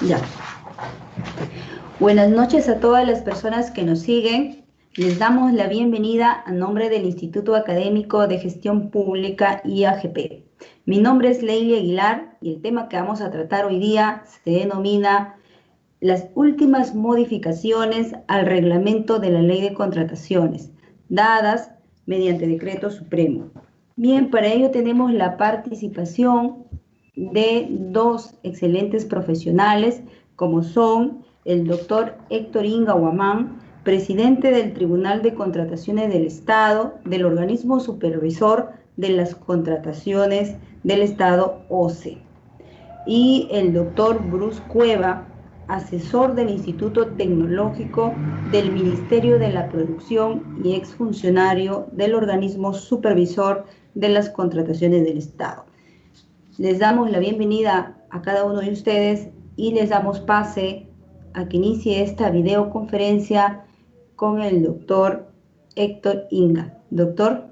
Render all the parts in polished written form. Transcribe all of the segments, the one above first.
Ya. Buenas noches a todas las personas que nos siguen. Les damos la bienvenida a nombre del Instituto Académico de Gestión Pública IAGP. Mi nombre es Leila Aguilar y el tema que vamos a tratar hoy día se denomina las últimas modificaciones al reglamento de la Ley de Contrataciones, dadas mediante decreto supremo. Bien, para ello tenemos la participación de dos excelentes profesionales, como son el doctor Héctor Inga Huamán, presidente del Tribunal de Contrataciones del Estado, del organismo supervisor de las contrataciones del Estado, OCE, y el doctor Bruce Cueva, asesor del Instituto Tecnológico del Ministerio de la Producción y exfuncionario del organismo supervisor de las contrataciones del Estado. Les damos la bienvenida a cada uno de ustedes y les damos pase a que inicie esta videoconferencia con el doctor Héctor Inga. Doctor.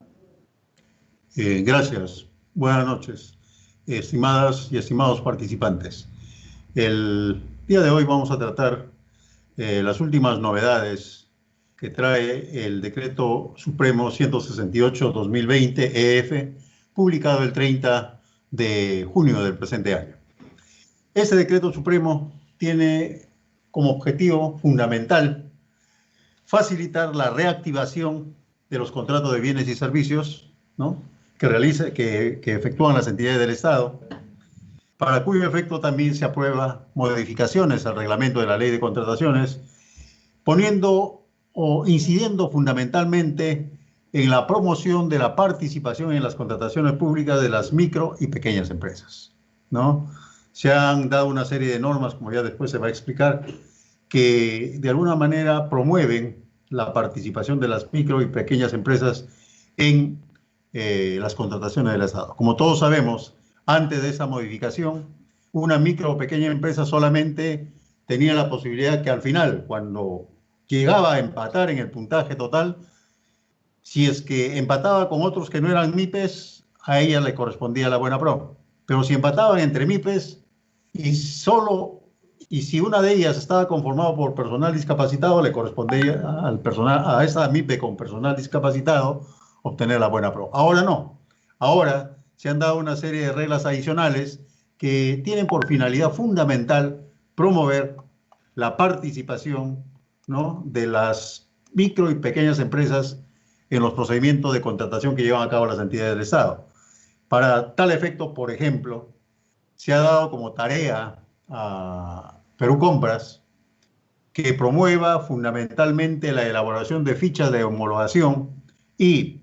Gracias. Buenas noches, estimadas y estimados participantes. El día de hoy vamos a tratar las últimas novedades que trae el Decreto Supremo 168-2020 EF, publicado el 30 de junio del presente año. Este Decreto Supremo tiene como objetivo fundamental facilitar la reactivación de los contratos de bienes y servicios, ¿no?, que efectúan las entidades del Estado, para cuyo efecto también se aprueba modificaciones al reglamento de la Ley de Contrataciones, poniendo o incidiendo fundamentalmente en la promoción de la participación en las contrataciones públicas de las micro y pequeñas empresas, ¿no? Se han dado una serie de normas, como ya después se va a explicar, que de alguna manera promueven la participación de las micro y pequeñas empresas en las contrataciones del Estado. Como todos sabemos, antes de esa modificación, una micro o pequeña empresa solamente tenía la posibilidad que al final, cuando llegaba a empatar en el puntaje total, si es que empataba con otros que no eran MIPES, a ella le correspondía la buena pro. Pero si empataban entre MIPES y si una de ellas estaba conformada por personal discapacitado, le correspondía a esa MIPE con personal discapacitado obtener la buena pro. Ahora no. Ahora se han dado una serie de reglas adicionales que tienen por finalidad fundamental promover la participación, ¿no?, de las micro y pequeñas empresas en los procedimientos de contratación que llevan a cabo las entidades del Estado. Para tal efecto, por ejemplo, se ha dado como tarea a Perú Compras que promueva fundamentalmente la elaboración de fichas de homologación y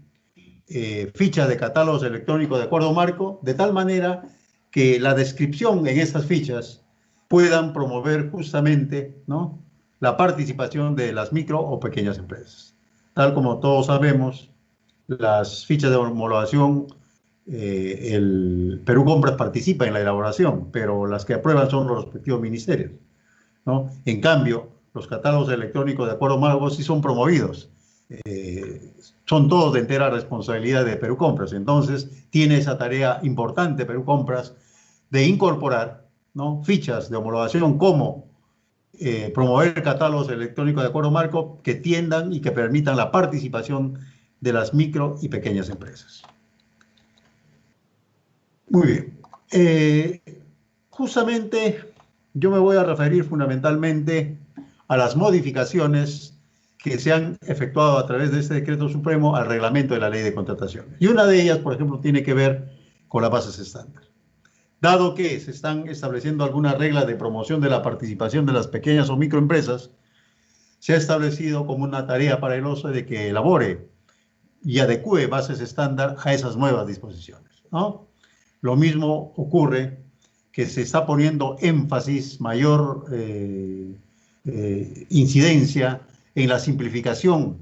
fichas de catálogos electrónicos de acuerdo marco, de tal manera que la descripción en esas fichas puedan promover justamente, ¿no?, la participación de las micro o pequeñas empresas. Tal como todos sabemos, las fichas de homologación, el Perú Compras participa en la elaboración, pero las que aprueban son los respectivos ministerios, ¿no? En cambio, los catálogos electrónicos de acuerdo marco sí son promovidos. Son todos de entera responsabilidad de Perú Compras. Entonces, tiene esa tarea importante Perú Compras de incorporar, ¿no?, fichas de homologación como promover catálogos electrónicos de acuerdo marco que tiendan y que permitan la participación de las micro y pequeñas empresas. Muy bien. Justamente yo me voy a referir fundamentalmente a las modificaciones que se han efectuado a través de este decreto supremo al reglamento de la Ley de Contrataciones. Y una de ellas, por ejemplo, tiene que ver con las bases estándar. Dado que se están estableciendo algunas reglas de promoción de la participación de las pequeñas o microempresas, se ha establecido como una tarea para el OCE de que elabore y adecue bases estándar a esas nuevas disposiciones, ¿no? Lo mismo ocurre que se está poniendo énfasis, mayor incidencia en la simplificación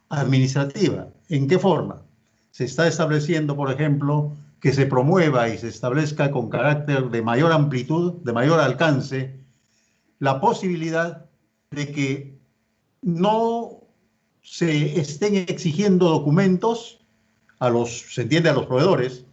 administrativa. ¿En qué forma? Se está estableciendo, por ejemplo, que se promueva y se establezca con carácter de mayor amplitud, de mayor alcance, la posibilidad de que no se estén exigiendo documentos se entiende, a los proveedores,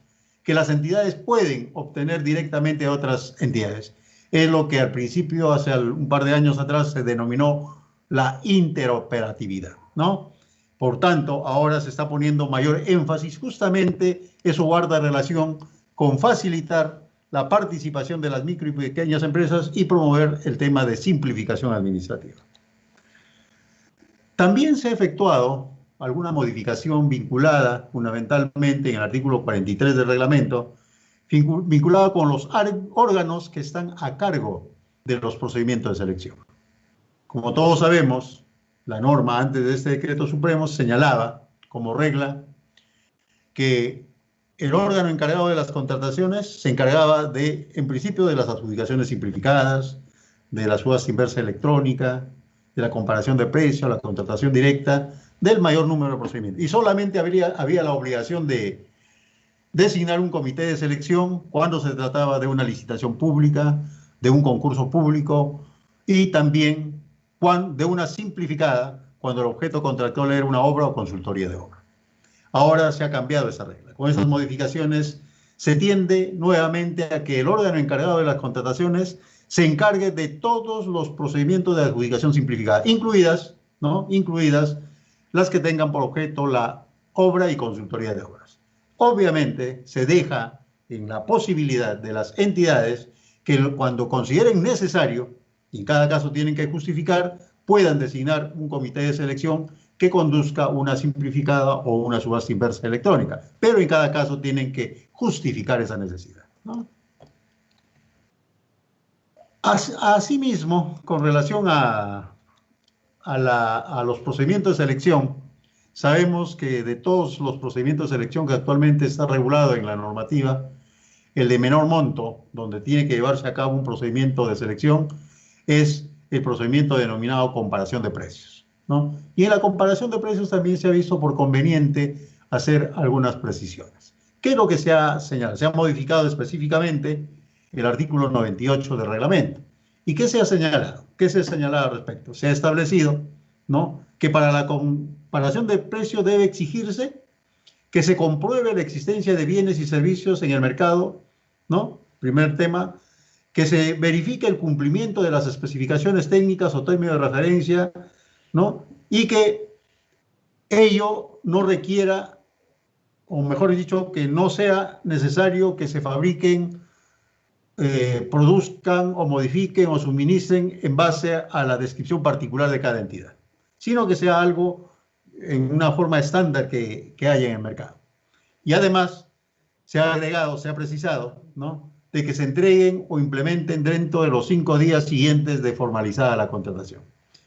que las entidades pueden obtener directamente de otras entidades. Es lo que al principio, hace un par de años atrás, se denominó la interoperatividad, ¿no? Por tanto, ahora se está poniendo mayor énfasis, justamente eso guarda relación con facilitar la participación de las micro y pequeñas empresas y promover el tema de simplificación administrativa. También se ha efectuado alguna modificación vinculada fundamentalmente en el artículo 43 del reglamento, vinculada con los órganos que están a cargo de los procedimientos de selección. Como todos sabemos, la norma antes de este decreto supremo señalaba como regla que el órgano encargado de las contrataciones se encargaba de, en principio, de las adjudicaciones simplificadas, de la subasta inversa electrónica, de la comparación de precios, la contratación directa, del mayor número de procedimientos. Y solamente había la obligación de designar un comité de selección cuando se trataba de una licitación pública, de un concurso público y también de una simplificada cuando el objeto contractual era una obra o consultoría de obra. Ahora se ha cambiado esa regla. Con esas modificaciones se tiende nuevamente a que el órgano encargado de las contrataciones se encargue de todos los procedimientos de adjudicación simplificada, incluidas las que tengan por objeto la obra y consultoría de obras. Obviamente se deja en la posibilidad de las entidades que cuando consideren necesario, y en cada caso tienen que justificar, puedan designar un comité de selección que conduzca una simplificada o una subasta inversa electrónica, pero en cada caso tienen que justificar esa necesidad, ¿no? Asimismo, con relación a los procedimientos de selección, sabemos que de todos los procedimientos de selección que actualmente está regulado en la normativa, el de menor monto, donde tiene que llevarse a cabo un procedimiento de selección, es el procedimiento denominado comparación de precios, ¿no? Y en la comparación de precios también se ha visto por conveniente hacer algunas precisiones. ¿Qué es lo que se ha señalado? Se ha modificado específicamente el artículo 98 del reglamento. ¿Y qué se ha señalado? ¿Qué se ha señalado al respecto? Se ha establecido, ¿no?, que para la comparación de precios debe exigirse que se compruebe la existencia de bienes y servicios en el mercado, ¿no? Primer tema, que se verifique el cumplimiento de las especificaciones técnicas o términos de referencia, ¿no? Y que ello no requiera, o mejor dicho, que no sea necesario que se fabriquen, produzcan o modifiquen o suministren en base a la descripción particular de cada entidad, sino que sea algo en una forma estándar que haya en el mercado. Y además se ha agregado, se ha precisado, ¿no?, de que se entreguen o implementen dentro de los 5 días siguientes de formalizada la contratación,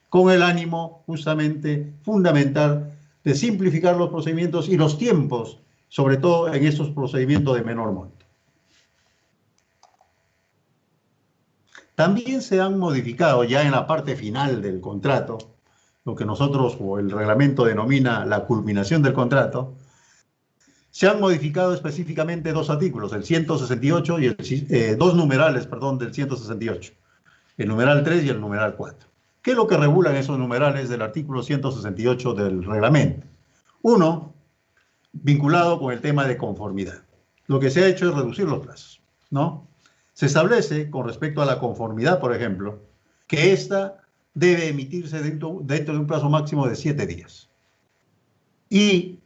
con el ánimo justamente fundamental de simplificar los procedimientos y los tiempos, sobre todo en estos procedimientos de menor monto. También se han modificado ya en la parte final del contrato, lo que nosotros o el reglamento denomina la culminación del contrato. Se han modificado específicamente 2 artículos, el 168 y dos numerales, perdón, del 168, el numeral 3 y el numeral 4. ¿Qué es lo que regulan esos numerales del artículo 168 del reglamento? Uno, vinculado con el tema de conformidad. Lo que se ha hecho es reducir los plazos, ¿no? Se establece, con respecto a la conformidad, por ejemplo, que ésta debe emitirse dentro de un plazo máximo de 7 días. Y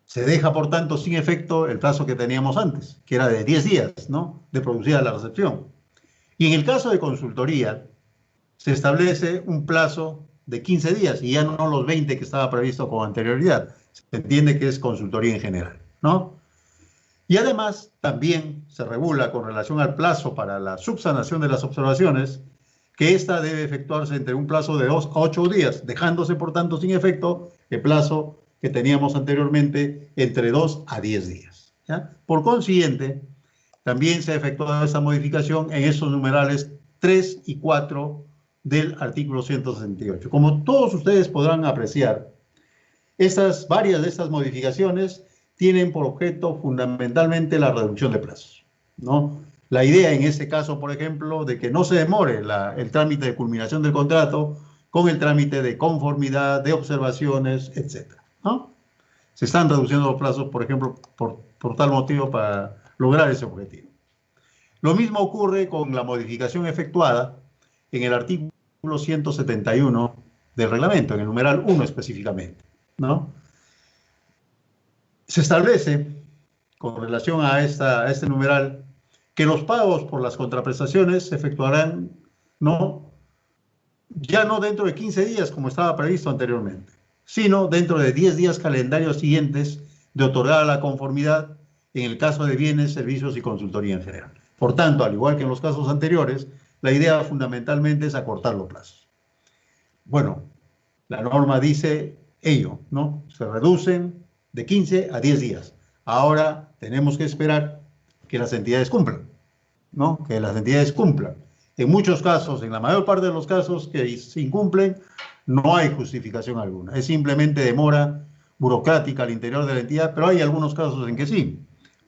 se deja, por tanto, sin efecto el plazo que teníamos antes, que era de 10 días, ¿no?, de producida la recepción. Y en el caso de consultoría, se establece un plazo de 15 días y ya no los 20 que estaba previsto con anterioridad. Se entiende que es consultoría en general, ¿no? Y además, también se regula con relación al plazo para la subsanación de las observaciones, que ésta debe efectuarse entre un plazo de 2 a 8 días, dejándose, por tanto, sin efecto el plazo que teníamos anteriormente entre 2 a 10 días, ¿ya? Por consiguiente, también se ha efectuado esta modificación en esos numerales 3 y 4 del artículo 168. Como todos ustedes podrán apreciar, varias de estas modificaciones tienen por objeto fundamentalmente la reducción de plazos, ¿no? La idea en este caso, por ejemplo, de que no se demore el trámite de culminación del contrato con el trámite de conformidad, de observaciones, etc., ¿no? Se están reduciendo los plazos, por ejemplo, por tal motivo, para lograr ese objetivo. Lo mismo ocurre con la modificación efectuada en el artículo 171 del reglamento, en el numeral 1 específicamente, ¿no? Se establece, con relación a este numeral, que los pagos por las contraprestaciones se efectuarán, ya no dentro de 15 días como estaba previsto anteriormente, sino dentro de 10 días calendarios siguientes de otorgar la conformidad en el caso de bienes, servicios y consultoría en general. Por tanto, al igual que en los casos anteriores, la idea fundamentalmente es acortar los plazos. Bueno, la norma dice ello, ¿no? Se reducen de 15 a 10 días. Ahora tenemos que esperar que las entidades cumplan, ¿no? Que las entidades cumplan. En muchos casos, en la mayor parte de los casos que se incumplen, no hay justificación alguna. Es simplemente demora burocrática al interior de la entidad, pero hay algunos casos en que sí,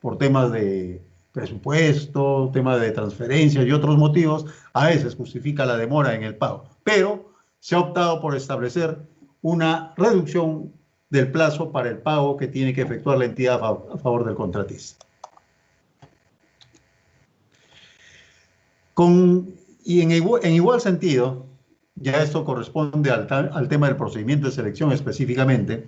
por temas de presupuesto, temas de transferencia y otros motivos, a veces justifica la demora en el pago. Pero se ha optado por establecer una reducción del plazo para el pago que tiene que efectuar la entidad a favor del contratista. Y en igual sentido, ya esto corresponde al tema del procedimiento de selección específicamente,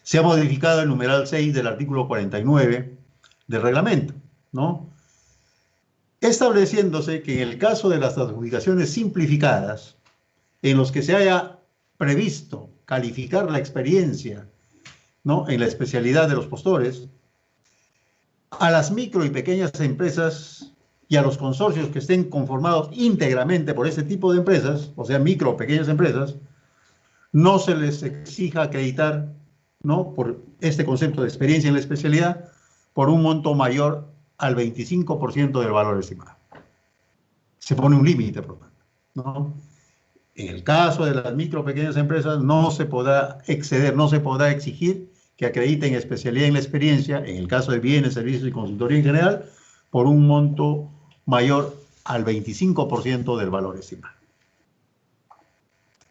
se ha modificado el numeral 6 del artículo 49 del reglamento, ¿no? Estableciéndose que en el caso de las adjudicaciones simplificadas, en los que se haya previsto calificar la experiencia, ¿no?, en la especialidad de los postores, a las micro y pequeñas empresas y a los consorcios que estén conformados íntegramente por este tipo de empresas, o sea, micro o pequeñas empresas, no se les exija acreditar, ¿no?, por este concepto de experiencia en la especialidad, por un monto mayor al 25% del valor estimado. Se pone un límite, por tanto, ¿no? En el caso de las micro o pequeñas empresas no se podrá exceder, no se podrá exigir que acrediten especialidad en la experiencia, en el caso de bienes, servicios y consultoría en general, por un monto mayor al 25% del valor estimado.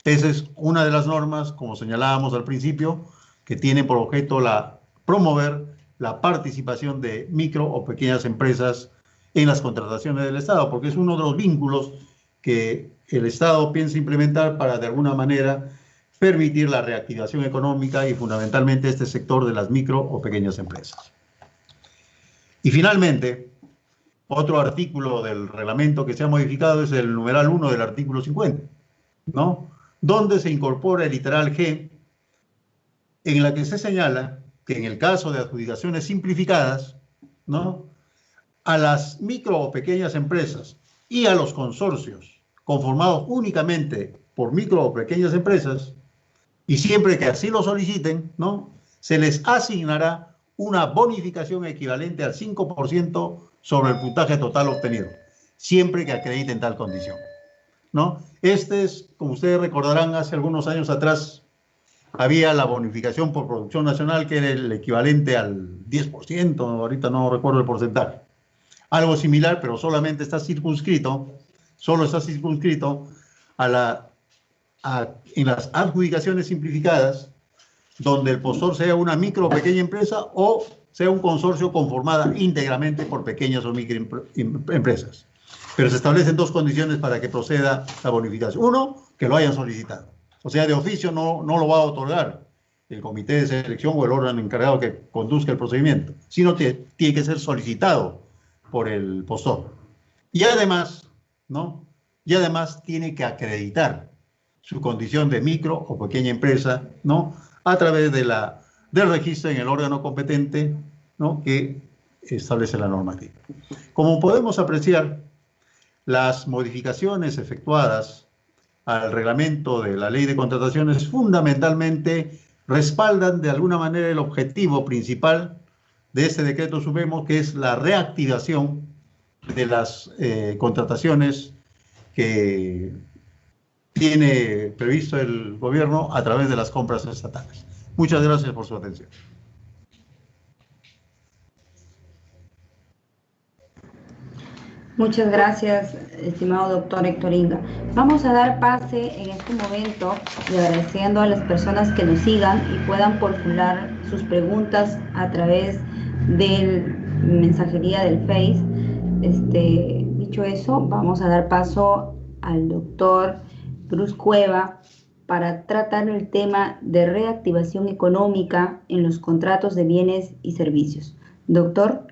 Esa es una de las normas, como señalábamos al principio, que tiene por objeto promover la participación de micro o pequeñas empresas en las contrataciones del Estado, porque es uno de los vínculos que el Estado piensa implementar para, de alguna manera, permitir la reactivación económica y fundamentalmente este sector de las micro o pequeñas empresas. Y finalmente, otro artículo del reglamento que se ha modificado es el numeral 1 del artículo 50, ¿no?, donde se incorpora el literal G, en la que se señala que en el caso de adjudicaciones simplificadas, ¿no?, a las micro o pequeñas empresas y a los consorcios conformados únicamente por micro o pequeñas empresas, y siempre que así lo soliciten, ¿no?, se les asignará una bonificación equivalente al 5% sobre el puntaje total obtenido, siempre que acrediten tal condición, ¿no? Como ustedes recordarán, hace algunos años atrás había la bonificación por producción nacional, que era el equivalente al 10%, ahorita no recuerdo el porcentaje. Algo similar, pero solamente está circunscrito, en las adjudicaciones simplificadas, donde el postor sea una micro o pequeña empresa o sea un consorcio conformada íntegramente por pequeñas o microempresas. Pero se establecen dos condiciones para que proceda la bonificación. Uno, que lo hayan solicitado. O sea, de oficio no lo va a otorgar el comité de selección o el órgano encargado que conduzca el procedimiento, sino que tiene que ser solicitado por el postor. Y además, ¿no?, tiene que acreditar su condición de micro o pequeña empresa, ¿no?, a través del registro en el órgano competente, ¿no?, que establece la normativa. Como podemos apreciar, las modificaciones efectuadas al reglamento de la ley de contrataciones fundamentalmente respaldan de alguna manera el objetivo principal de este decreto supremo, que es la reactivación de las contrataciones que tiene previsto el gobierno a través de las compras estatales. Muchas gracias por su atención. Muchas gracias, estimado doctor Héctor Inga. Vamos a dar pase en este momento y agradeciendo a las personas que nos sigan y puedan formular sus preguntas a través de mensajería del Face. Dicho eso, vamos a dar paso al doctor Bruce Cueva para tratar el tema de reactivación económica en los contratos de bienes y servicios. Doctor.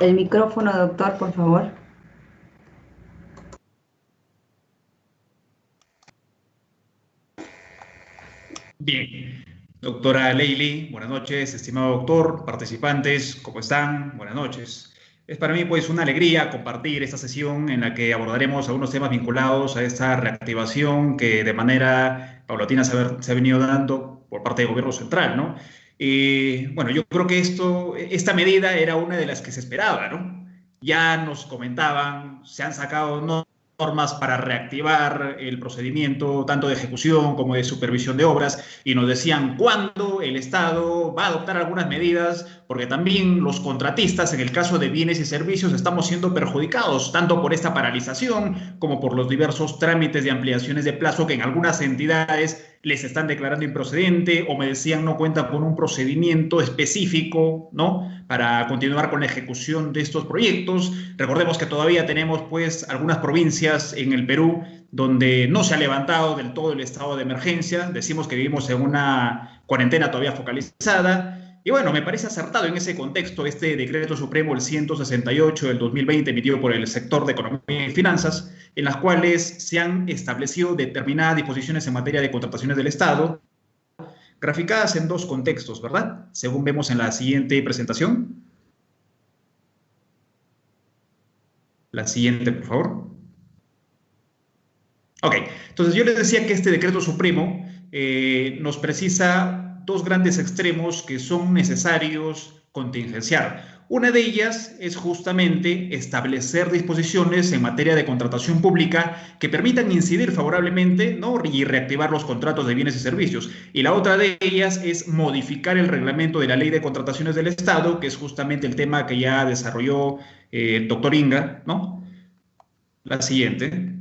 El micrófono, doctor, por favor. Bien, doctora Leili, buenas noches, estimado doctor, participantes, ¿cómo están? Buenas noches. Es para mí pues una alegría compartir esta sesión en la que abordaremos algunos temas vinculados a esta reactivación que de manera paulatina se ha venido dando por parte del gobierno central, ¿no? Y bueno, yo creo que esta medida era una de las que se esperaba, ¿no? Ya nos comentaban, se han sacado normas para reactivar el procedimiento tanto de ejecución como de supervisión de obras y nos decían cuándo el Estado va a adoptar algunas medidas porque también los contratistas en el caso de bienes y servicios estamos siendo perjudicados tanto por esta paralización como por los diversos trámites de ampliaciones de plazo que en algunas entidades les están declarando improcedente o me decían no cuentan con un procedimiento específico, ¿no?, para continuar con la ejecución de estos proyectos. Recordemos que todavía tenemos pues algunas provincias en el Perú donde no se ha levantado del todo el estado de emergencia. Decimos que vivimos en una cuarentena todavía focalizada. Y bueno, me parece acertado en ese contexto este decreto supremo, el 168 del 2020, emitido por el sector de Economía y Finanzas, en las cuales se han establecido determinadas disposiciones en materia de contrataciones del Estado, graficadas en dos contextos, ¿verdad? Según vemos en la siguiente presentación. La siguiente, por favor. Ok, entonces yo les decía que este decreto supremo nos precisa dos grandes extremos que son necesarios contingenciar. Una de ellas es justamente establecer disposiciones en materia de contratación pública que permitan incidir favorablemente, ¿no?, y reactivar los contratos de bienes y servicios. Y la otra de ellas es modificar el reglamento de la Ley de Contrataciones del Estado, que es justamente el tema que ya desarrolló el doctor Inga, ¿no? La siguiente.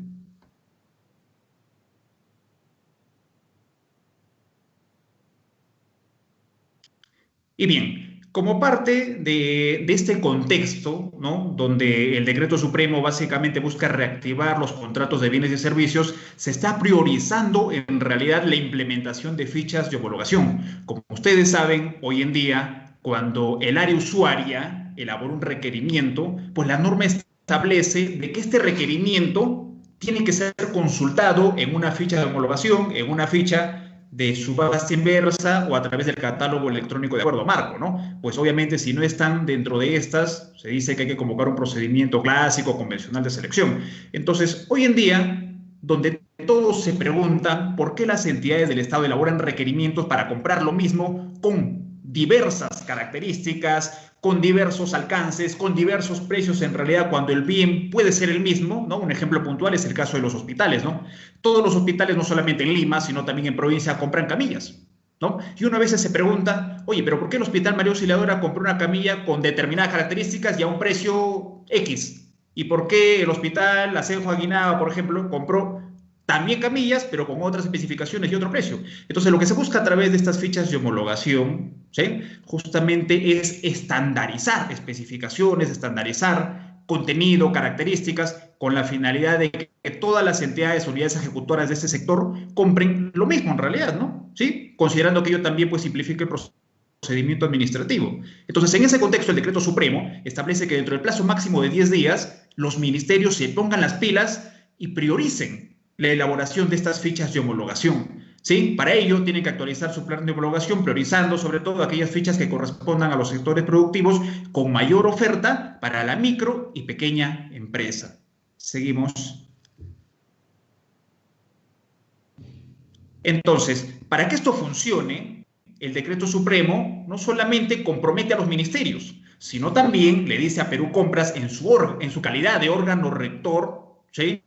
Y bien, como parte de este contexto, ¿no?, donde el decreto supremo básicamente busca reactivar los contratos de bienes y servicios, se está priorizando en realidad la implementación de fichas de homologación. Como ustedes saben, hoy en día, cuando el área usuaria elabora un requerimiento, pues la norma establece de que este requerimiento tiene que ser consultado en una ficha de homologación, en una ficha de subasta inversa o a través del catálogo electrónico de acuerdo marco, ¿no? Pues obviamente si no están dentro de estas, se dice que hay que convocar un procedimiento clásico, convencional de selección. Entonces, hoy en día, donde todos se preguntan por qué las entidades del Estado elaboran requerimientos para comprar lo mismo con diversas características, con diversos alcances, con diversos precios en realidad cuando el bien puede ser el mismo, ¿no? Un ejemplo puntual es el caso de los hospitales, ¿no? Todos los hospitales, no solamente en Lima, sino también en provincia, compran camillas, ¿no? Y uno a veces se pregunta, oye, pero ¿por qué el Hospital María Auxiliadora compró una camilla con determinadas características y a un precio X? ¿Y por qué el Hospital Asenjo Aguinaga, por ejemplo, compró también camillas, pero con otras especificaciones y otro precio? Entonces, lo que se busca a través de estas fichas de homologación, ¿sí?, justamente es estandarizar especificaciones, estandarizar contenido, características, con la finalidad de que todas las entidades, unidades ejecutoras de este sector compren lo mismo en realidad, ¿no? ¿Sí? Considerando que ello también pues simplifique el procedimiento administrativo. Entonces, en ese contexto, el decreto supremo establece que dentro del plazo máximo de 10 días, los ministerios se pongan las pilas y prioricen la elaboración de estas fichas de homologación, ¿sí? Para ello, tienen que actualizar su plan de homologación, priorizando sobre todo aquellas fichas que correspondan a los sectores productivos con mayor oferta para la micro y pequeña empresa. Seguimos. Entonces, para que esto funcione, el decreto supremo no solamente compromete a los ministerios, sino también le dice a Perú Compras en su calidad de órgano rector, ¿sí?,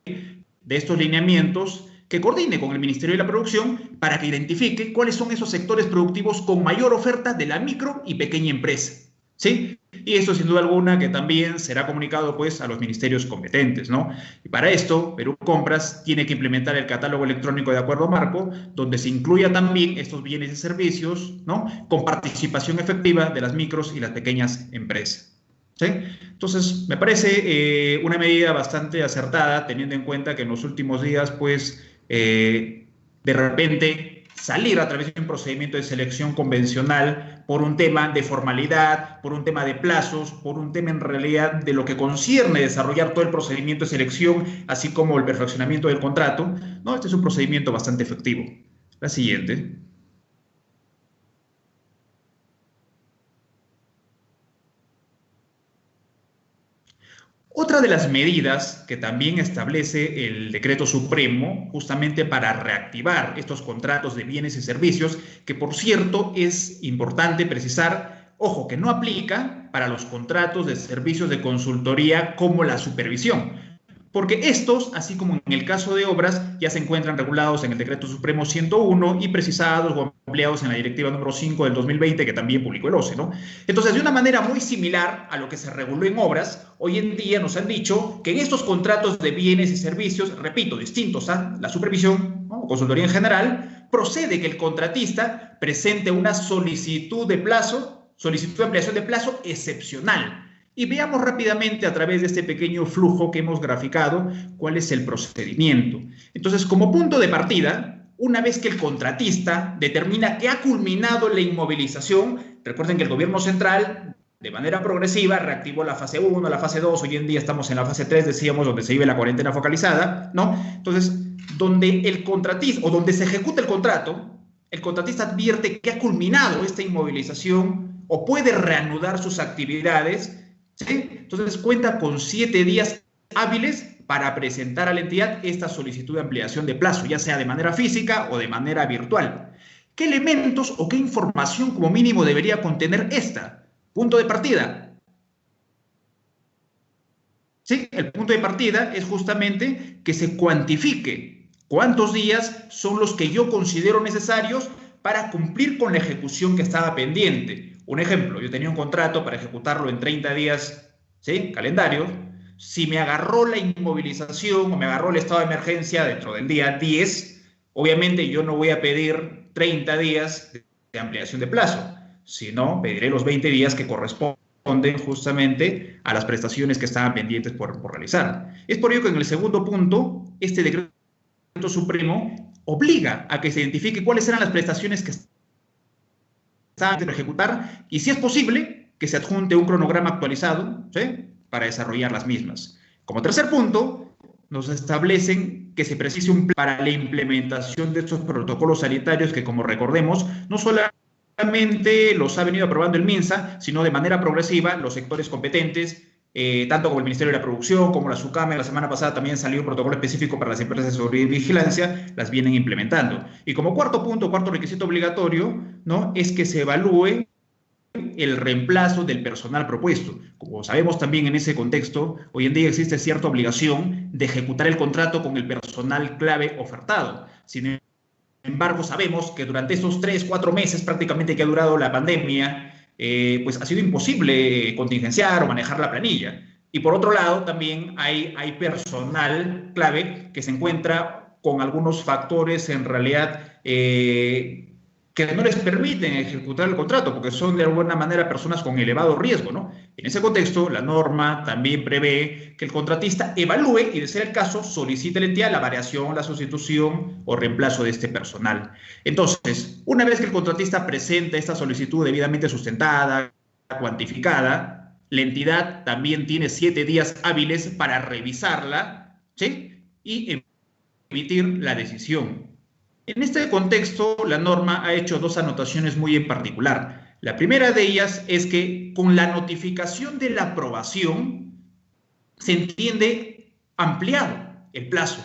de estos lineamientos, que coordine con el Ministerio de la Producción para que identifique cuáles son esos sectores productivos con mayor oferta de la micro y pequeña empresa, ¿Sí? Y esto sin duda alguna que también será comunicado pues a los ministerios competentes, ¿no? Y para esto, Perú Compras tiene que implementar el catálogo electrónico de acuerdo marco, donde se incluya también estos bienes y servicios, ¿no? Con participación efectiva de las micros y las pequeñas empresas. ¿Sí? Entonces, me parece una medida bastante acertada, teniendo en cuenta que en los últimos días, pues, de repente salir a través de un procedimiento de selección convencional por un tema de formalidad, por un tema de plazos, por un tema en realidad de lo que concierne desarrollar todo el procedimiento de selección, así como el perfeccionamiento del contrato, ¿no? Este es un procedimiento bastante efectivo. La siguiente. Otra de las medidas que también establece el Decreto Supremo, justamente para reactivar estos contratos de bienes y servicios, que por cierto es importante precisar, ojo, que no aplica para los contratos de servicios de consultoría como la supervisión, porque estos, así como en el caso de obras, ya se encuentran regulados en el Decreto Supremo 101 y precisados o ampliados en la Directiva número 5 del 2020, que también publicó el OCE, ¿no? Entonces, de una manera muy similar a lo que se reguló en obras, hoy en día nos han dicho que en estos contratos de bienes y servicios, repito, distintos a la supervisión, ¿no? O consultoría en general, procede que el contratista presente una solicitud de plazo, solicitud de ampliación de plazo excepcional. Y veamos rápidamente a través de este pequeño flujo que hemos graficado cuál es el procedimiento. Entonces, como punto de partida, una vez que el contratista determina que ha culminado la inmovilización, recuerden que el gobierno central, de manera progresiva, reactivó la fase 1, la fase 2, hoy en día estamos en la fase 3, decíamos, donde se vive la cuarentena focalizada, ¿no? Entonces, donde el contratista, o donde se ejecuta el contratista advierte que ha culminado esta inmovilización o puede reanudar sus actividades, ¿sí? Entonces cuenta con 7 días hábiles para presentar a la entidad esta solicitud de ampliación de plazo, ya sea de manera física o de manera virtual. ¿Qué elementos o qué información como mínimo debería contener esta? Punto de partida. Sí, el punto de partida es justamente que se cuantifique cuántos días son los que yo considero necesarios para cumplir con la ejecución que estaba pendiente. Un ejemplo, yo tenía un contrato para ejecutarlo en 30 días, ¿sí? Calendario. Si me agarró la inmovilización o me agarró el estado de emergencia dentro del día 10, obviamente yo no voy a pedir 30 días de ampliación de plazo, sino pediré los 20 días que corresponden justamente a las prestaciones que estaban pendientes por realizar. Es por ello que en el segundo punto, este decreto supremo obliga a que se identifique cuáles eran las prestaciones que estaban por ejecutar y, si es posible, que se adjunte un cronograma actualizado, ¿sí? Para desarrollar las mismas. Como tercer punto, nos establecen que se precise un plan para la implementación de estos protocolos sanitarios que, como recordemos, no solamente los ha venido aprobando el MINSA, sino de manera progresiva los sectores competentes, tanto como el Ministerio de la Producción, como la SUCAME. La semana pasada también salió un protocolo específico para las empresas de seguridad y vigilancia, las vienen implementando. Y como cuarto punto, cuarto requisito obligatorio, ¿no? Es que se evalúe el reemplazo del personal propuesto. Como sabemos también en ese contexto, hoy en día existe cierta obligación de ejecutar el contrato con el personal clave ofertado. Sin embargo, sabemos que durante estos 3-4 meses prácticamente que ha durado la pandemia, pues ha sido imposible contingenciar o manejar la planilla. Y por otro lado, también hay personal clave que se encuentra con algunos factores en realidad que no les permiten ejecutar el contrato, porque son de alguna manera personas con elevado riesgo, ¿no? En ese contexto, la norma también prevé que el contratista evalúe y, de ser el caso, solicite a la entidad la variación, la sustitución o reemplazo de este personal. Entonces, una vez que el contratista presenta esta solicitud debidamente sustentada, cuantificada, la entidad también tiene 7 días hábiles para revisarla, ¿sí? Y emitir la decisión. En este contexto, la norma ha hecho 2 anotaciones muy en particular. La primera de ellas es que con la notificación de la aprobación se entiende ampliado el plazo,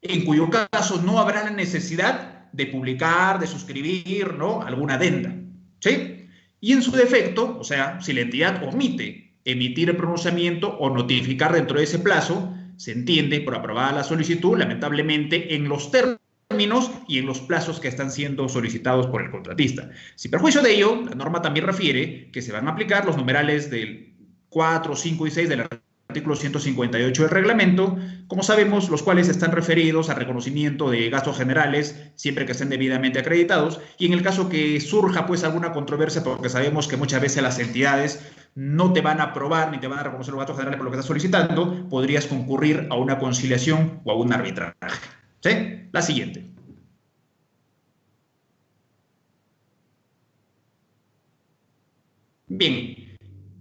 en cuyo caso no habrá la necesidad de publicar, de suscribir, ¿no?, alguna adenda, ¿sí? Y en su defecto, o sea, si la entidad omite emitir el pronunciamiento o notificar dentro de ese plazo, se entiende por aprobada la solicitud, lamentablemente, en los términos términos y en los plazos que están siendo solicitados por el contratista. Sin perjuicio de ello, la norma también refiere que se van a aplicar los numerales del 4, 5 y 6 del artículo 158 del reglamento, como sabemos, los cuales están referidos al reconocimiento de gastos generales, siempre que estén debidamente acreditados, y en el caso que surja pues alguna controversia, porque sabemos que muchas veces las entidades no te van a aprobar ni te van a reconocer los gastos generales por lo que estás solicitando, podrías concurrir a una conciliación o a un arbitraje. ¿Sí? La siguiente. Bien,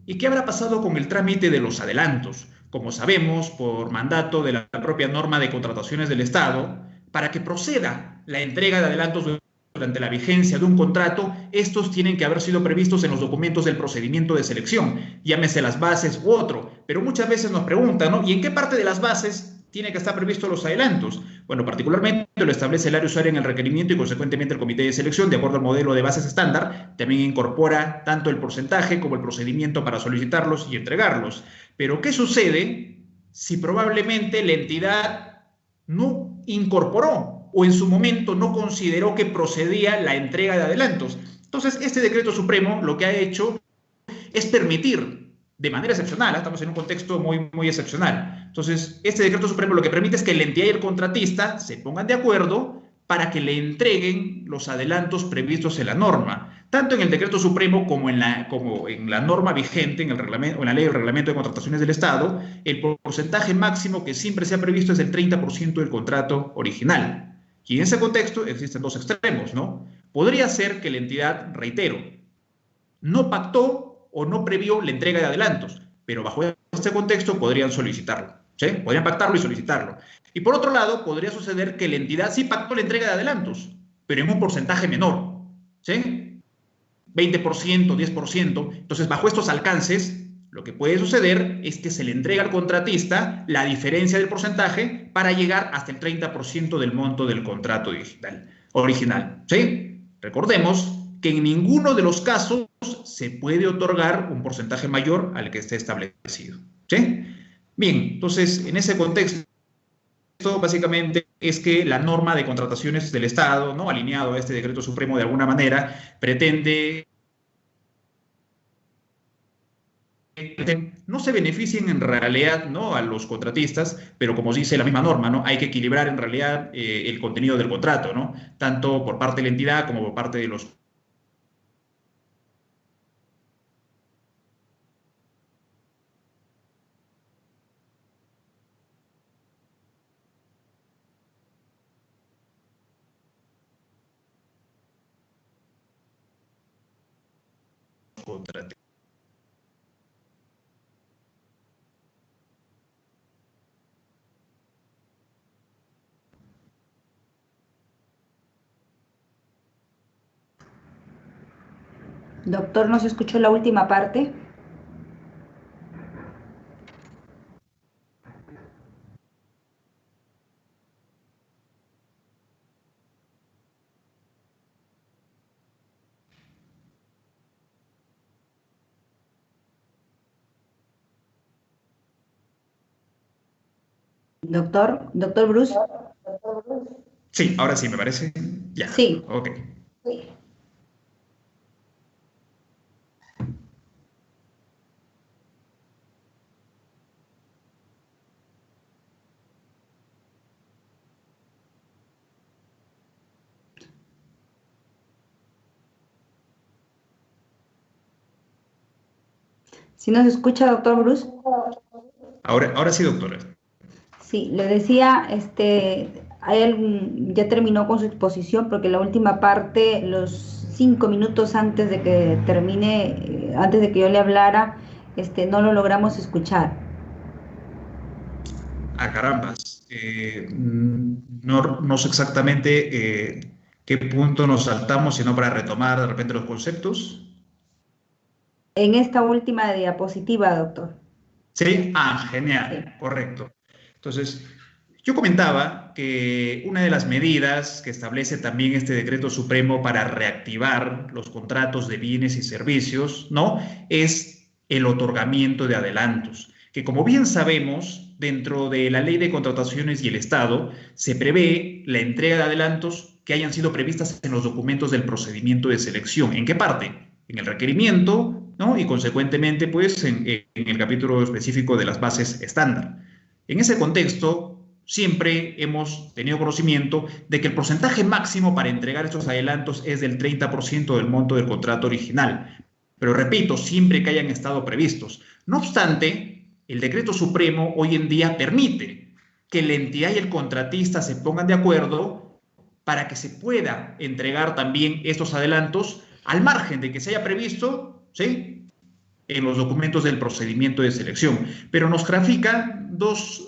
¿y qué habrá pasado con el trámite de los adelantos? Como sabemos, por mandato de la propia norma de contrataciones del Estado, para que proceda la entrega de adelantos durante la vigencia de un contrato, estos tienen que haber sido previstos en los documentos del procedimiento de selección, llámese las bases u otro, pero muchas veces nos preguntan, ¿no? ¿Y en qué parte de las bases tiene que estar previsto los adelantos? Bueno, particularmente lo establece el área usuaria en el requerimiento y consecuentemente el comité de selección, de acuerdo al modelo de bases estándar, también incorpora tanto el porcentaje como el procedimiento para solicitarlos y entregarlos. Pero, ¿qué sucede si probablemente la entidad no incorporó o en su momento no consideró que procedía la entrega de adelantos? Entonces, este decreto supremo lo que ha hecho es permitir de manera excepcional, estamos en un contexto muy excepcional. Entonces, este decreto supremo lo que permite es que la entidad y el contratista se pongan de acuerdo para que le entreguen los adelantos previstos en la norma, tanto en el decreto supremo como en la norma vigente, en la ley del reglamento de contrataciones del Estado. El porcentaje máximo que siempre se ha previsto es el 30% del contrato original. Y en ese contexto existen dos extremos, ¿no? Podría ser que la entidad, reitero, no pactó o no previó la entrega de adelantos, pero bajo este contexto podrían solicitarlo, ¿sí? Podrían pactarlo y solicitarlo. Y por otro lado, podría suceder que la entidad sí pactó la entrega de adelantos, pero en un porcentaje menor, ¿sí? 20%, 10%. Entonces, bajo estos alcances, lo que puede suceder es que se le entrega al contratista la diferencia del porcentaje para llegar hasta el 30% del monto del contrato original, ¿sí? Recordemos que en ninguno de los casos se puede otorgar un porcentaje mayor al que esté establecido, ¿sí? Bien, entonces, en ese contexto, básicamente es que la norma de contrataciones del Estado, ¿no?, alineado a este decreto supremo de alguna manera, pretende no se beneficien en realidad, ¿no?, a los contratistas, pero como dice la misma norma, ¿no?, hay que equilibrar en realidad el contenido del contrato, ¿no?, tanto por parte de la entidad como por parte de los contratistas. Doctor, ¿no se escuchó la última parte? Doctor Bruce. Sí, ahora sí, me parece. Ya, Sí. ok. ¿Sí nos escucha, doctor Bruce? Ahora sí, doctora. Sí, le decía, ya terminó con su exposición porque la última parte, los 5 minutos antes de que termine, antes de que yo le hablara, no lo logramos escuchar. Carambas. No sé exactamente qué punto nos saltamos, sino para retomar de repente los conceptos. En esta última diapositiva, doctor. Sí, genial, Sí. correcto. Entonces, yo comentaba que una de las medidas que establece también este decreto supremo para reactivar los contratos de bienes y servicios, ¿no?, es el otorgamiento de adelantos. que, como bien sabemos, dentro de la Ley de Contrataciones y el Estado, se prevé la entrega de adelantos que hayan sido previstas en los documentos del procedimiento de selección. ¿En qué parte? En el requerimiento, ¿no? Y consecuentemente, pues, en el capítulo específico de las bases estándar. En ese contexto, siempre hemos tenido conocimiento de que el porcentaje máximo para entregar estos adelantos es del 30% del monto del contrato original. Pero repito, siempre que hayan estado previstos. No obstante, el decreto supremo hoy en día permite que la entidad y el contratista se pongan de acuerdo para que se pueda entregar también estos adelantos al margen de que se haya previsto, ¿sí?, en los documentos del procedimiento de selección. Pero nos grafica dos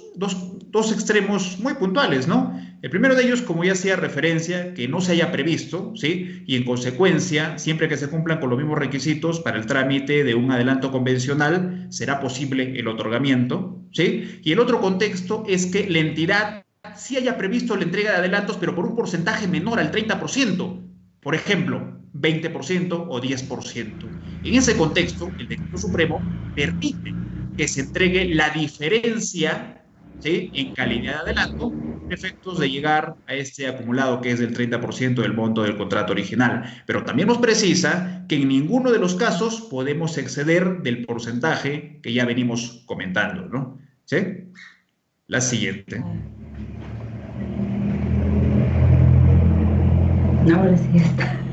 extremos muy puntuales, ¿no? El primero de ellos, como ya hacía referencia, que no se haya previsto, ¿sí? Y en consecuencia, siempre que se cumplan con los mismos requisitos para el trámite de un adelanto convencional, será posible el otorgamiento, ¿sí? Y el otro contexto es que la entidad sí haya previsto la entrega de adelantos, pero por un porcentaje menor al 30%. Por ejemplo, 20% o 10%. En ese contexto, el Decreto Supremo permite que se entregue la diferencia, ¿sí?, en calidad de adelanto, efectos de llegar a este acumulado que es del 30% del monto del contrato original. Pero también nos precisa que en ninguno de los casos podemos exceder del porcentaje que ya venimos comentando, ¿no? ¿Sí? La siguiente. Ahora sí está.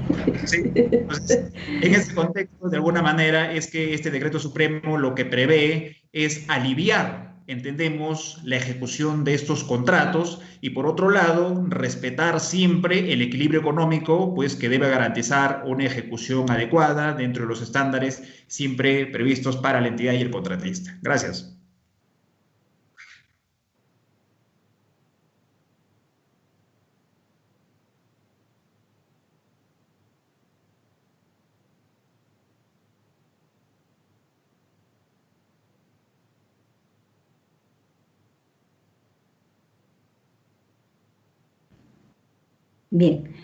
Sí. Entonces, en ese contexto, de alguna manera, es que este decreto supremo lo que prevé es aliviar, entendemos, la ejecución de estos contratos y, por otro lado, respetar siempre el equilibrio económico, pues que debe garantizar una ejecución adecuada dentro de los estándares siempre previstos para la entidad y el contratista. Gracias. Bien,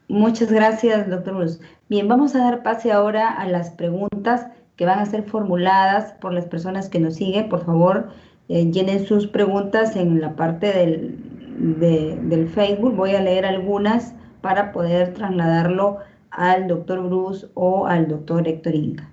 muchas gracias, doctor Bruce. Bien, vamos a dar pase ahora a las preguntas que van a ser formuladas por las personas que nos siguen. Por favor, llenen sus preguntas en la parte del Facebook. Voy a leer algunas para poder trasladarlo al doctor Bruce o al doctor Héctor Inca.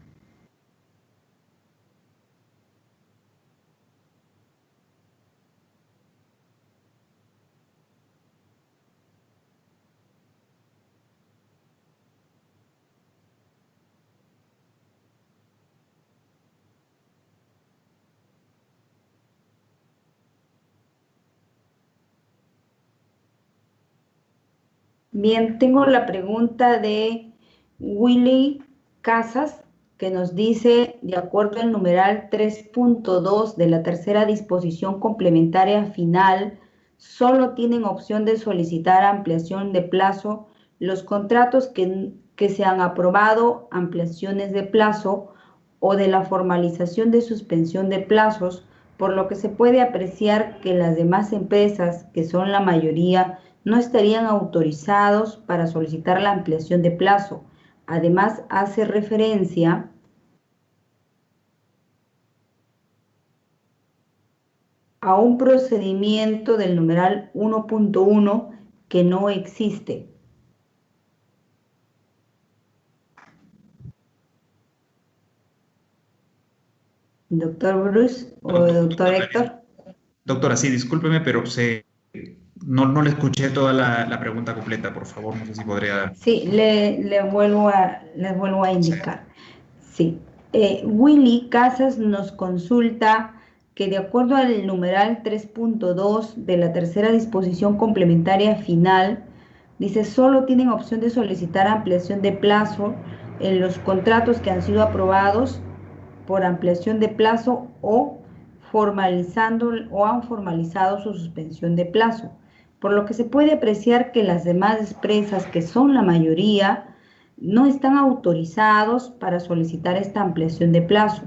Bien, tengo la pregunta de Willy Casas, que nos dice, de acuerdo al numeral 3.2 de la tercera disposición complementaria final, solo tienen opción de solicitar ampliación de plazo los contratos que se han aprobado ampliaciones de plazo o de la formalización de suspensión de plazos, por lo que se puede apreciar que las demás empresas, que son la mayoría, no estarían autorizados para solicitar la ampliación de plazo. Además, hace referencia a un procedimiento del numeral 1.1 que no existe. Doctor Bruce o doctor Héctor. Doctora, sí, discúlpeme, pero no le escuché toda la pregunta completa, por favor. No sé si podría... Sí, les vuelvo a indicar. Sí. Willy Casas nos consulta que de acuerdo al numeral 3.2 de la tercera disposición complementaria final, dice, solo tienen opción de solicitar ampliación de plazo en los contratos que han sido aprobados por ampliación de plazo o han formalizado su suspensión de plazo, por lo que se puede apreciar que las demás empresas, que son la mayoría, no están autorizados para solicitar esta ampliación de plazo.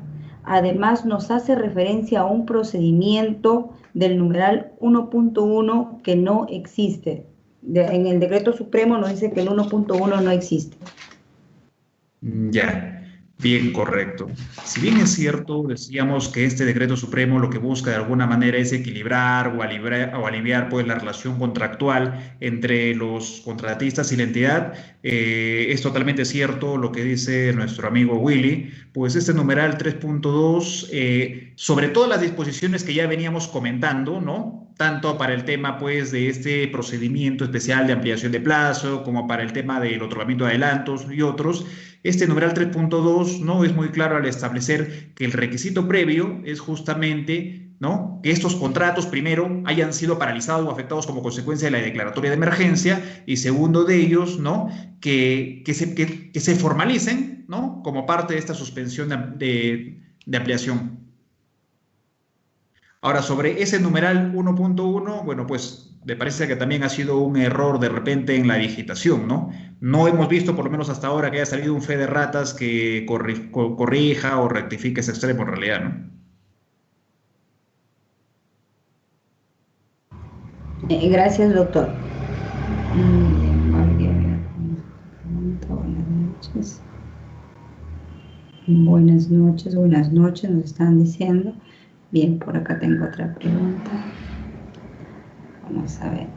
Además, nos hace referencia a un procedimiento del numeral 1.1 que no existe. En el decreto supremo nos dice que el 1.1 no existe. Ya. Bien, correcto. Si bien es cierto, decíamos que este decreto supremo lo que busca de alguna manera es equilibrar o aliviar pues, la relación contractual entre los contratistas y la entidad, es totalmente cierto lo que dice nuestro amigo Willy, pues este numeral 3.2, sobre todas las disposiciones que ya veníamos comentando, ¿no? Tanto para el tema pues, de este procedimiento especial de ampliación de plazo, como para el tema del otorgamiento de adelantos y otros. Este numeral 3.2 no es muy claro al establecer que el requisito previo es justamente, ¿no?, que estos contratos, primero, hayan sido paralizados o afectados como consecuencia de la declaratoria de emergencia, y segundo de ellos, ¿no?, que se formalicen, ¿no?, como parte de esta suspensión de ampliación. Ahora, sobre ese numeral 1.1, bueno, pues me parece que también ha sido un error de repente en la digitación, ¿no? No hemos visto, por lo menos hasta ahora, que haya salido un fe de ratas que corrija o rectifique ese extremo en realidad, ¿no? Gracias, doctor. Buenas noches, nos están diciendo. Bien, por acá tengo otra pregunta. Vamos a ver.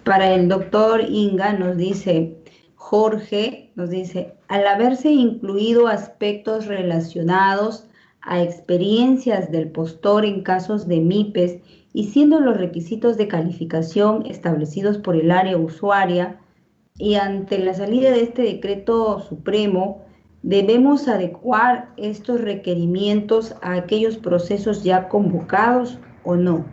Para el doctor Inga nos dice, Jorge nos dice, al haberse incluido aspectos relacionados a experiencias del postor en casos de MIPES y siendo los requisitos de calificación establecidos por el área usuaria, y ante la salida de este decreto supremo, ¿debemos adecuar estos requerimientos a aquellos procesos ya convocados o no?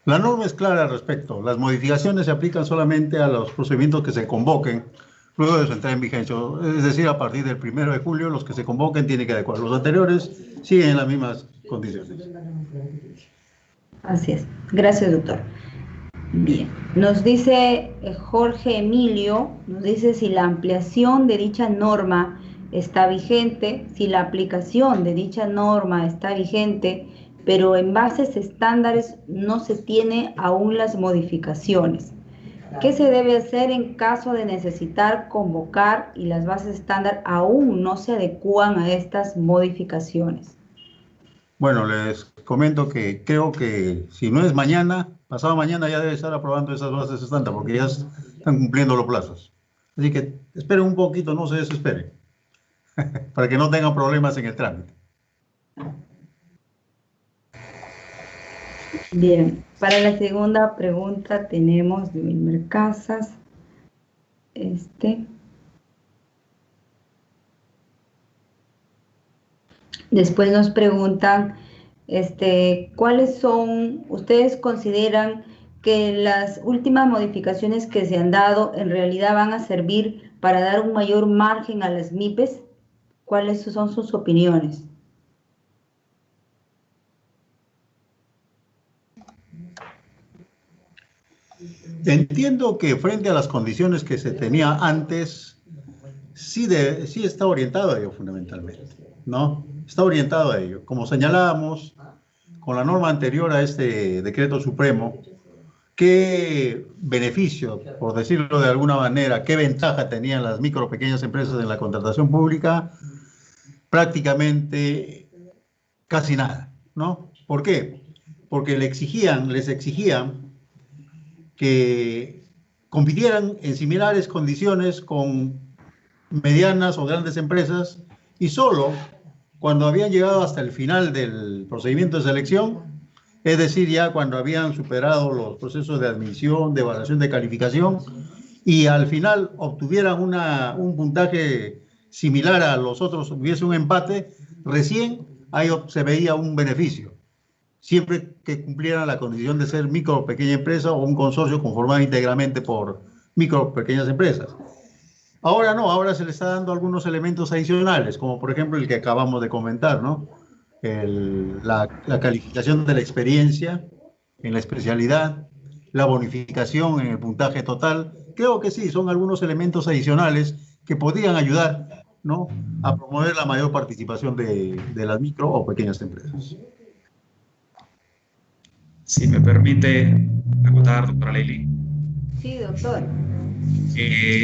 La norma es clara al respecto. Las modificaciones se aplican solamente a los procedimientos que se convoquen luego de su entrada en vigencia. Es decir, a partir del 1 de julio, los que se convoquen tienen que adecuar. Los anteriores siguen en las mismas condiciones. Así es. Gracias, doctor. Bien. Nos dice Jorge Emilio, nos dice si la ampliación de dicha norma está vigente, si la aplicación de dicha norma está vigente, pero en bases estándares no se tiene aún las modificaciones. ¿Qué se debe hacer en caso de necesitar convocar y las bases estándar aún no se adecúan a estas modificaciones? Bueno, les comento que creo que si no es mañana, pasado mañana ya debe estar aprobando esas bases estándar porque ya están cumpliendo los plazos. Así que esperen un poquito, no se desesperen, para que no tengan problemas en el trámite. Bien, para la segunda pregunta tenemos de Wilmer Casas. Después nos preguntan, ¿cuáles son, ustedes consideran que las últimas modificaciones que se han dado en realidad van a servir para dar un mayor margen a las MIPES? ¿Cuáles son sus opiniones? Entiendo que frente a las condiciones que se tenía antes, sí está orientado a ello fundamentalmente, ¿no? Está orientado a ello. Como señalábamos con la norma anterior a este decreto supremo, qué beneficio, por decirlo de alguna manera, qué ventaja tenían las micro pequeñas empresas en la contratación pública, prácticamente casi nada, ¿no? ¿Por qué? Porque les exigían que compitieran en similares condiciones con medianas o grandes empresas, y solo cuando habían llegado hasta el final del procedimiento de selección, es decir, ya cuando habían superado los procesos de admisión, de evaluación de calificación, y al final obtuvieran un puntaje similar a los otros, hubiese un empate, recién ahí se veía un beneficio, siempre que cumplieran la condición de ser micro o pequeña empresa o un consorcio conformado íntegramente por micro o pequeñas empresas. Ahora no, ahora se le está dando algunos elementos adicionales, como por ejemplo el que acabamos de comentar, ¿no? La calificación de la experiencia en la especialidad, la bonificación en el puntaje total. Creo que sí, son algunos elementos adicionales que podrían ayudar, ¿no?, a promover la mayor participación de las micro o pequeñas empresas. Si me permite acotar, doctora Leili. Sí, doctor.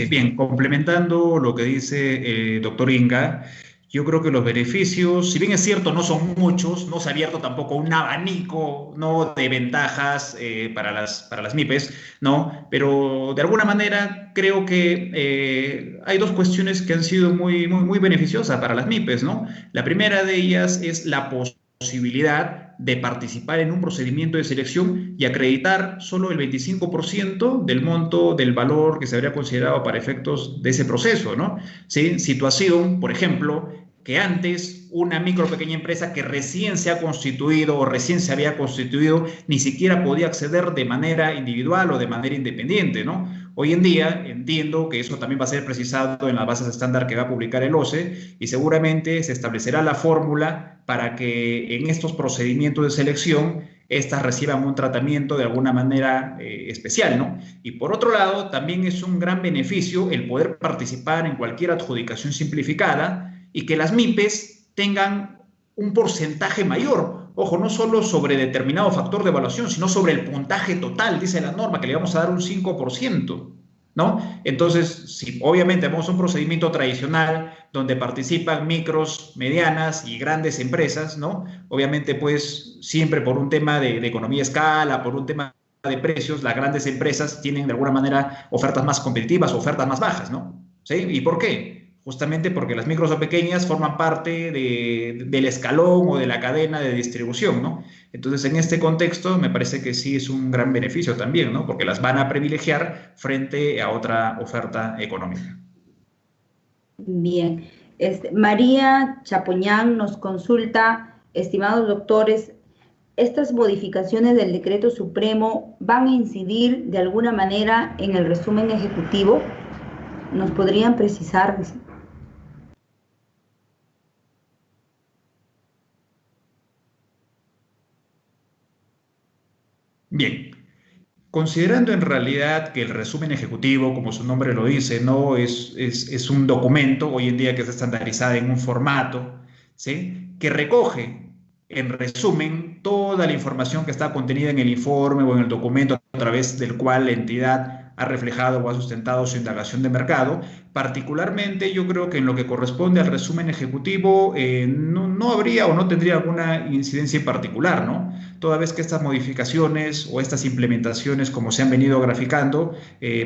Bien, complementando lo que dice el doctor Inga, yo creo que los beneficios, si bien es cierto, no son muchos, no se ha abierto tampoco un abanico, ¿no?, de ventajas para las MIPES, ¿no? Pero de alguna manera creo que hay dos cuestiones que han sido muy beneficiosas para las MIPES, ¿no? La primera de ellas es la posibilidad de participar en un procedimiento de selección y acreditar solo el 25% del monto del valor que se habría considerado para efectos de ese proceso, ¿no? ¿Sí? Situación, por ejemplo, que antes una micro o pequeña empresa que recién se ha constituido o recién se había constituido ni siquiera podía acceder de manera individual o de manera independiente, ¿no? Hoy en día entiendo que eso también va a ser precisado en las bases estándar que va a publicar el OCE y seguramente se establecerá la fórmula para que en estos procedimientos de selección estas reciban un tratamiento de alguna manera especial, ¿no? Y por otro lado, también es un gran beneficio el poder participar en cualquier adjudicación simplificada y que las MIPES tengan un porcentaje mayor. Ojo, no solo sobre determinado factor de evaluación, sino sobre el puntaje total, dice la norma, que le vamos a dar un 5%, ¿no? Entonces, si obviamente vamos a un procedimiento tradicional donde participan micros, medianas y grandes empresas, ¿no? Obviamente, pues, siempre por un tema de economía de escala, por un tema de precios, las grandes empresas tienen de alguna manera ofertas más competitivas o ofertas más bajas, ¿no? ¿Sí? ¿Y por qué? Justamente porque las micros o pequeñas forman parte del escalón o de la cadena de distribución, ¿no? Entonces, en este contexto, me parece que sí es un gran beneficio también, ¿no? Porque las van a privilegiar frente a otra oferta económica. Bien. María Chapoñán nos consulta, estimados doctores, ¿estas modificaciones del decreto supremo van a incidir de alguna manera en el resumen ejecutivo? ¿Nos podrían precisar? Bien, considerando en realidad que el resumen ejecutivo, como su nombre lo dice, no es un documento hoy en día que está estandarizado en un formato, ¿sí?, que recoge, en resumen, toda la información que está contenida en el informe o en el documento a través del cual la entidad ha reflejado o ha sustentado su indagación de mercado. Particularmente, yo creo que en lo que corresponde al resumen ejecutivo no habría o no tendría alguna incidencia en particular, ¿no? Toda vez que estas modificaciones o estas implementaciones, como se han venido graficando,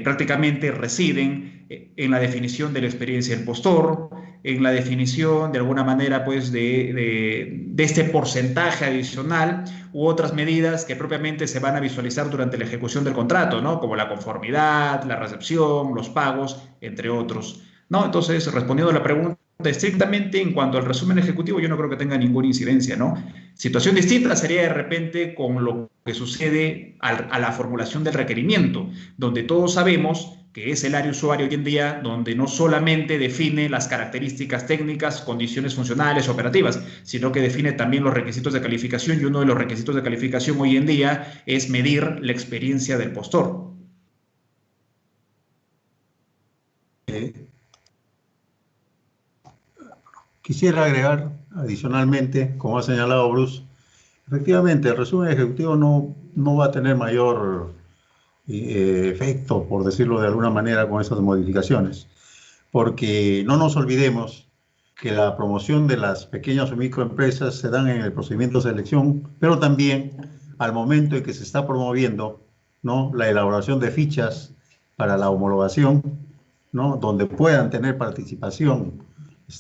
prácticamente residen en la definición de la experiencia del postor, en la definición de alguna manera pues de este porcentaje adicional u otras medidas que propiamente se van a visualizar durante la ejecución del contrato, ¿no? Como la conformidad, la recepción, los pagos, entre otros, ¿no? Entonces, respondiendo a la pregunta, estrictamente en cuanto al resumen ejecutivo, yo no creo que tenga ninguna incidencia, ¿no? Situación distinta sería de repente con lo que sucede a la formulación del requerimiento, donde todos sabemos que es el área usuario hoy en día, donde no solamente define las características técnicas, condiciones funcionales, operativas, sino que define también los requisitos de calificación, y uno de los requisitos de calificación hoy en día es medir la experiencia del postor. Quisiera agregar adicionalmente, como ha señalado Bruce, efectivamente el resumen ejecutivo no va a tener mayor efecto, por decirlo de alguna manera, con esas modificaciones, porque no nos olvidemos que la promoción de las pequeñas o microempresas se dan en el procedimiento de selección, pero también al momento en que se está promoviendo, ¿no?, la elaboración de fichas para la homologación, ¿no?, donde puedan tener participación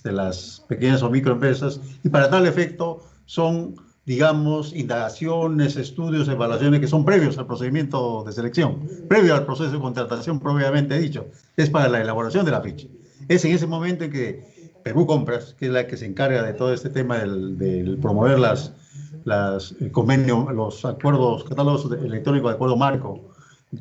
las pequeñas o microempresas, y para tal efecto son, digamos, indagaciones, estudios, evaluaciones que son previos al procedimiento de selección, previo al proceso de contratación propiamente dicho, es para la elaboración de la ficha. Es en ese momento en que Perú Compras, que es la que se encarga de todo este tema del promover el convenio, los acuerdos, catálogos electrónicos de acuerdo marco,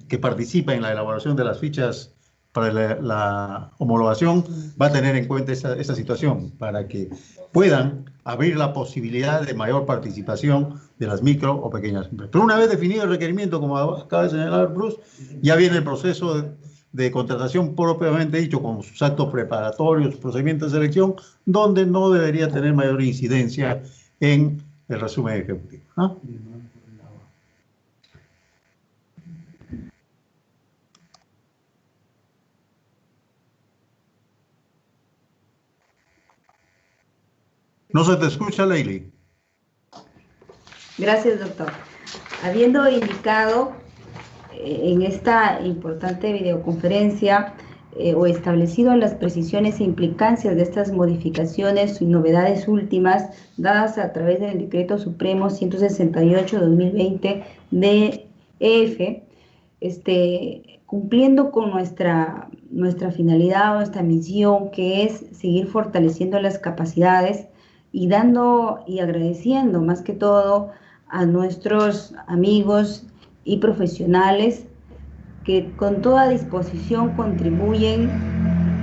que participa en la elaboración de las fichas para la homologación, va a tener en cuenta esa situación para que puedan abrir la posibilidad de mayor participación de las micro o pequeñas empresas. Pero una vez definido el requerimiento, como acaba de señalar Bruce, ya viene el proceso de contratación propiamente dicho, con sus actos preparatorios, procedimientos de selección, donde no debería tener mayor incidencia en el resumen ejecutivo, ¿no? No se te escucha, Leili. Gracias, doctor. Habiendo indicado en esta importante videoconferencia o establecido las precisiones e implicancias de estas modificaciones y novedades últimas dadas a través del Decreto Supremo 168/2020 de EF, cumpliendo con nuestra finalidad, nuestra misión, que es seguir fortaleciendo las capacidades y dando y agradeciendo más que todo a nuestros amigos y profesionales que con toda disposición contribuyen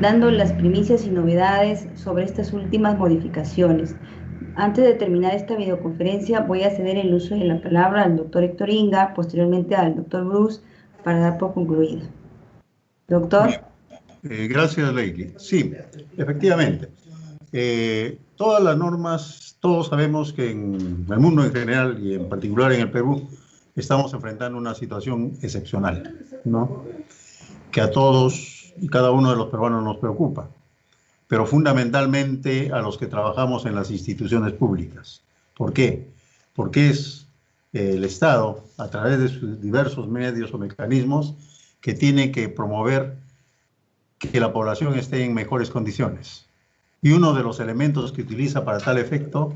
dando las primicias y novedades sobre estas últimas modificaciones. Antes de terminar esta videoconferencia, voy a ceder el uso de la palabra al doctor Héctor Inga, posteriormente al doctor Bruce, para dar por concluido. Doctor. Gracias, Leili. Sí, efectivamente. Todas las normas, todos sabemos que en el mundo en general y en particular en el Perú, estamos enfrentando una situación excepcional, ¿no? Que a todos y cada uno de los peruanos nos preocupa, pero fundamentalmente a los que trabajamos en las instituciones públicas. ¿Por qué? Porque es el Estado, a través de sus diversos medios o mecanismos, que tiene que promover que la población esté en mejores condiciones. Y uno de los elementos que utiliza para tal efecto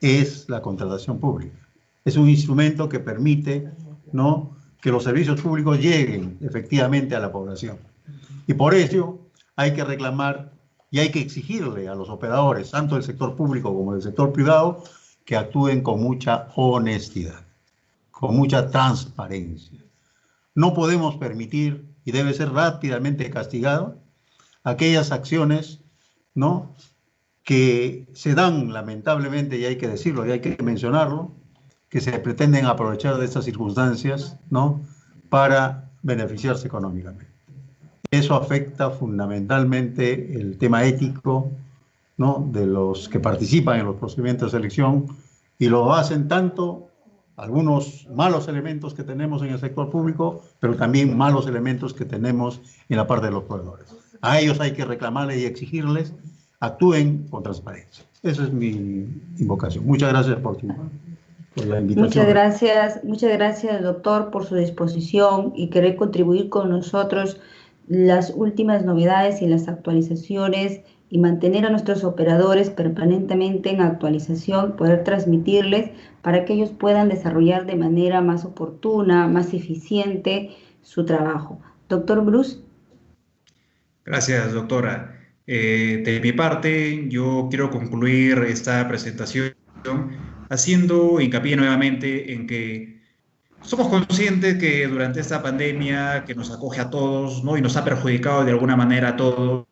es la contratación pública. Es un instrumento que permite, ¿no?, que los servicios públicos lleguen efectivamente a la población. Y por ello hay que reclamar y hay que exigirle a los operadores, tanto del sector público como del sector privado, que actúen con mucha honestidad, con mucha transparencia. No podemos permitir, y debe ser rápidamente castigado, aquellas acciones, ¿no?, que se dan lamentablemente, y hay que decirlo y hay que mencionarlo, que se pretenden aprovechar de estas circunstancias, ¿no?, para beneficiarse económicamente. Eso afecta fundamentalmente el tema ético, ¿no?, de los que participan en los procedimientos de selección, y lo hacen tanto algunos malos elementos que tenemos en el sector público, pero también malos elementos que tenemos en la parte de los proveedores. A ellos hay que reclamarles y exigirles actúen con transparencia. Esa es mi invocación. Muchas gracias por la invitación. Muchas gracias, doctor, por su disposición y querer contribuir con nosotros las últimas novedades y las actualizaciones y mantener a nuestros operadores permanentemente en actualización, poder transmitirles para que ellos puedan desarrollar de manera más oportuna, más eficiente su trabajo. Doctor Bruce. Gracias, doctora. De mi parte, yo quiero concluir esta presentación haciendo hincapié nuevamente en que somos conscientes que durante esta pandemia que nos acoge a todos, ¿no?, y nos ha perjudicado de alguna manera a todos,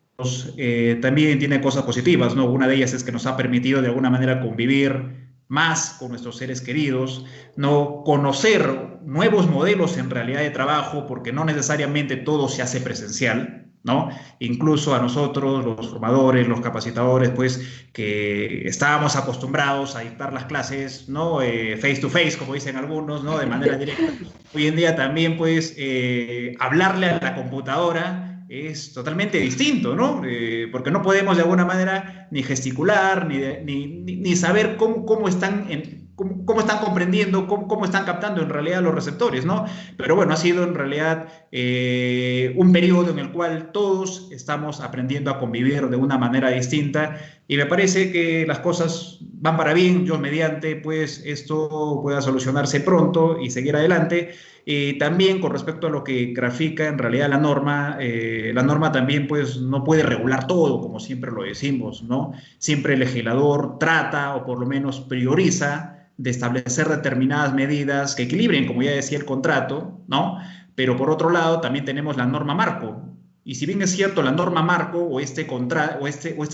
también tiene cosas positivas, ¿no? Una de ellas es que nos ha permitido de alguna manera convivir más con nuestros seres queridos, ¿no?, conocer nuevos modelos en realidad de trabajo, porque no necesariamente todo se hace presencial, ¿no? Incluso a nosotros, los formadores, los capacitadores, pues, que estábamos acostumbrados a dictar las clases, ¿no?, face to face, como dicen algunos, ¿no?, de manera directa. Hoy en día también, pues, hablarle a la computadora es totalmente distinto, ¿no? Porque no podemos de alguna manera ni gesticular, ni saber cómo están comprendiendo, cómo están captando en realidad los receptores, ¿no? Pero bueno, ha sido en realidad un periodo en el cual todos estamos aprendiendo a convivir de una manera distinta y me parece que las cosas van para bien. Yo mediante, pues, esto pueda solucionarse pronto y seguir adelante. También con respecto a lo que grafica en realidad la norma también, pues, no puede regular todo, como siempre lo decimos, ¿no? Siempre el legislador trata, o por lo menos prioriza, de establecer determinadas medidas que equilibren, como ya decía, el contrato, ¿no? Pero por otro lado también tenemos la norma marco. Y si bien es cierto, la norma marco o este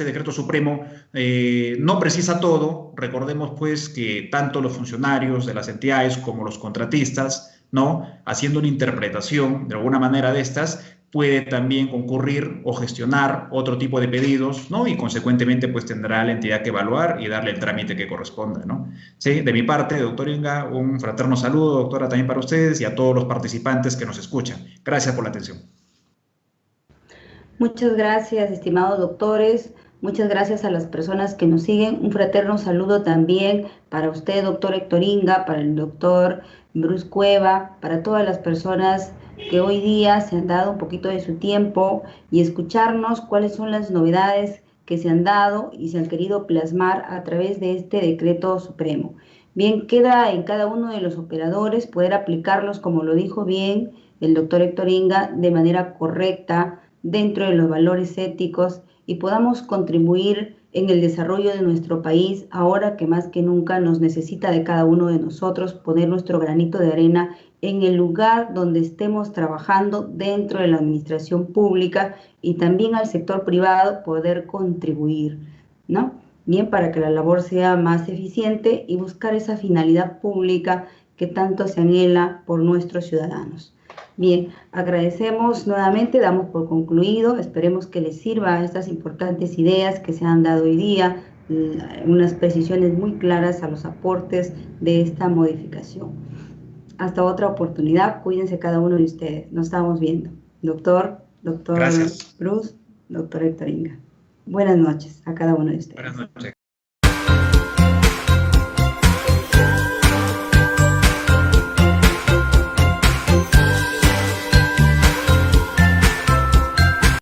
decreto supremo no precisa todo, recordemos pues que tanto los funcionarios de las entidades como los contratistas, ¿no?, haciendo una interpretación de alguna manera de estas, puede también concurrir o gestionar otro tipo de pedidos, ¿no? Y consecuentemente pues tendrá la entidad que evaluar y darle el trámite que corresponda, ¿no? Sí, de mi parte, doctor Inga, un fraterno saludo, doctora, también para ustedes y a todos los participantes que nos escuchan. Gracias por la atención. Muchas gracias, estimados doctores, Muchas gracias a las personas que nos siguen. Un fraterno saludo también para usted, doctor Héctor Inga, para el doctor Bruce Cueva, para todas las personas que hoy día se han dado un poquito de su tiempo y escucharnos cuáles son las novedades que se han dado y se han querido plasmar a través de este decreto supremo. Bien, queda en cada uno de los operadores poder aplicarlos, como lo dijo bien el doctor Héctor Inga, de manera correcta, dentro de los valores éticos, y podamos contribuir en el desarrollo de nuestro país, ahora que más que nunca nos necesita de cada uno de nosotros poner nuestro granito de arena en el lugar donde estemos trabajando dentro de la administración pública, y también al sector privado poder contribuir, ¿no? Bien, para que la labor sea más eficiente y buscar esa finalidad pública que tanto se anhela por nuestros ciudadanos. Bien, agradecemos nuevamente, damos por concluido, esperemos que les sirva estas importantes ideas que se han dado hoy día, unas precisiones muy claras a los aportes de esta modificación. Hasta otra oportunidad, cuídense cada uno de ustedes, nos estamos viendo. Doctor Gracias. Bruce, doctor Héctor Inga. Buenas noches a cada uno de ustedes. Buenas noches.